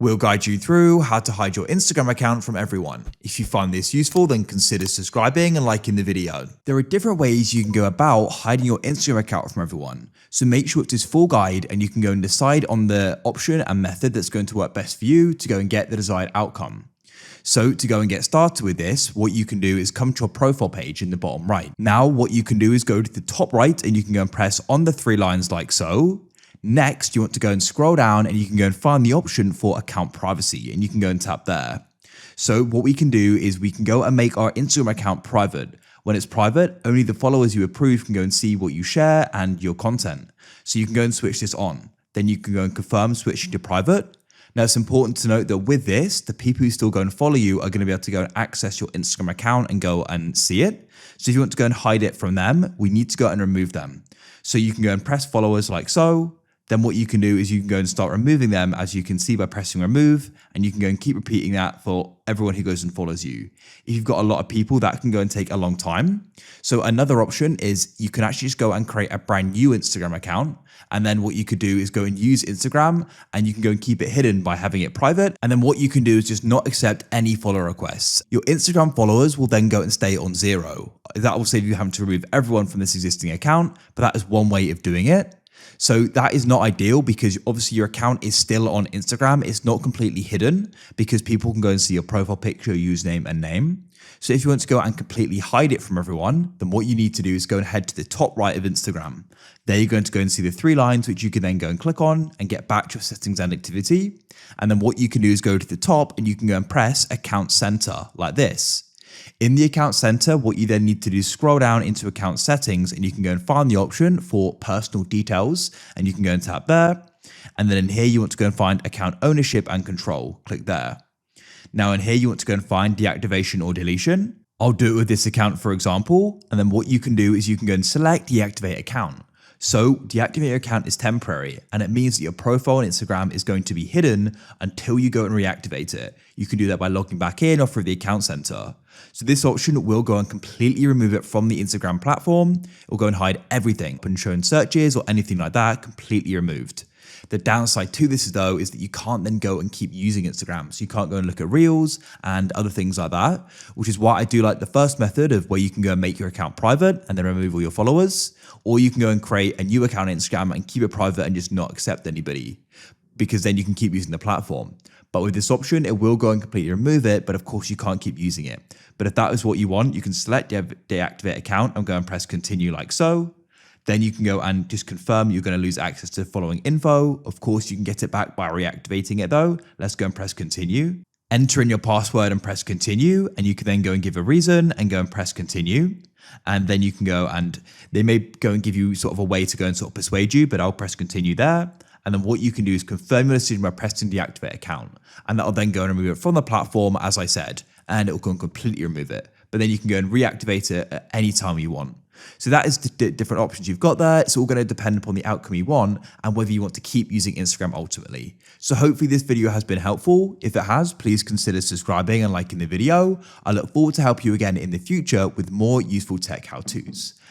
We'll guide you through how to hide your Instagram account from everyone. If you find this useful, then consider subscribing and liking the video. There are different ways you can go about hiding your Instagram account from everyone. So make sure it's this full guide and you can go and decide on the option and method that's going to work best for you to go and get the desired outcome. So to go and get started with this, what you can do is come to your profile page in the bottom right. Now what you can do is go to the top right and you can go and press on the three lines like so. Next, you want to go and scroll down and you can go and find the option for account privacy and you can go and tap there. So what we can do is we can go and make our Instagram account private. When it's private, only the followers you approve can go and see what you share and your content. So you can go and switch this on. Then you can go and confirm switching to private. Now it's important to note that with this, the people who still go and follow you are going to be able to go and access your Instagram account and go and see it. So if you want to go and hide it from them, we need to go and remove them. So you can go and press followers like so. Then what you can do is you can go and start removing them, as you can see by pressing remove, and you can go and keep repeating that for everyone who goes and follows you. If you've got a lot of people, that can go and take a long time. So another option is you can actually just go and create a brand new Instagram account. And then what you could do is go and use Instagram and you can go and keep it hidden by having it private. And then what you can do is just not accept any follow requests. Your Instagram followers will then go and stay on 0. That will save you having to remove everyone from this existing account, but that is one way of doing it. So that is not ideal because obviously your account is still on Instagram. It's not completely hidden because people can go and see your profile picture, username and name. So if you want to go and completely hide it from everyone, then what you need to do is go and head to the top right of Instagram. There you're going to go and see the three lines, which you can then go and click on and get back to your settings and activity. And then what you can do is go to the top and you can go and press account center like this. In the account center, what you then need to do is scroll down into account settings and you can go and find the option for personal details and you can go and tap there. And then in here, you want to go and find account ownership and control. Click there. Now in here, you want to go and find deactivation or deletion. I'll do it with this account, for example. And then what you can do is you can go and select deactivate account. So deactivate your account is temporary and it means that your profile on Instagram is going to be hidden until you go and reactivate it. You can do that by logging back in or through the account center. So this option will go and completely remove it from the Instagram platform. It will go and hide everything, and shown searches or anything like that, completely removed. The downside to this though is that you can't then go and keep using Instagram. So you can't go and look at reels and other things like that, which is why I do like the first method of where you can go and make your account private and then remove all your followers, or you can go and create a new account on Instagram and keep it private and just not accept anybody, because then you can keep using the platform. But with this option, it will go and completely remove it, but of course you can't keep using it. But if that is what you want, you can select deactivate account and go and press continue like so. Then you can go and just confirm you're going to lose access to the following info. Of course, you can get it back by reactivating it though. Let's go and press continue. Enter in your password and press continue. And you can then go and give a reason and go and press continue. And then you can go and they may go and give you sort of a way to go and sort of persuade you, but I'll press continue there. And then what you can do is confirm your decision by pressing deactivate account. And that'll then go and remove it from the platform, as I said, and it'll go and completely remove it. But then you can go and reactivate it at any time you want. So that is the different options you've got there. It's all going to depend upon the outcome you want and whether you want to keep using Instagram ultimately. So hopefully this video has been helpful. If it has, please consider subscribing and liking the video. I look forward to help you again in the future with more useful tech how-tos.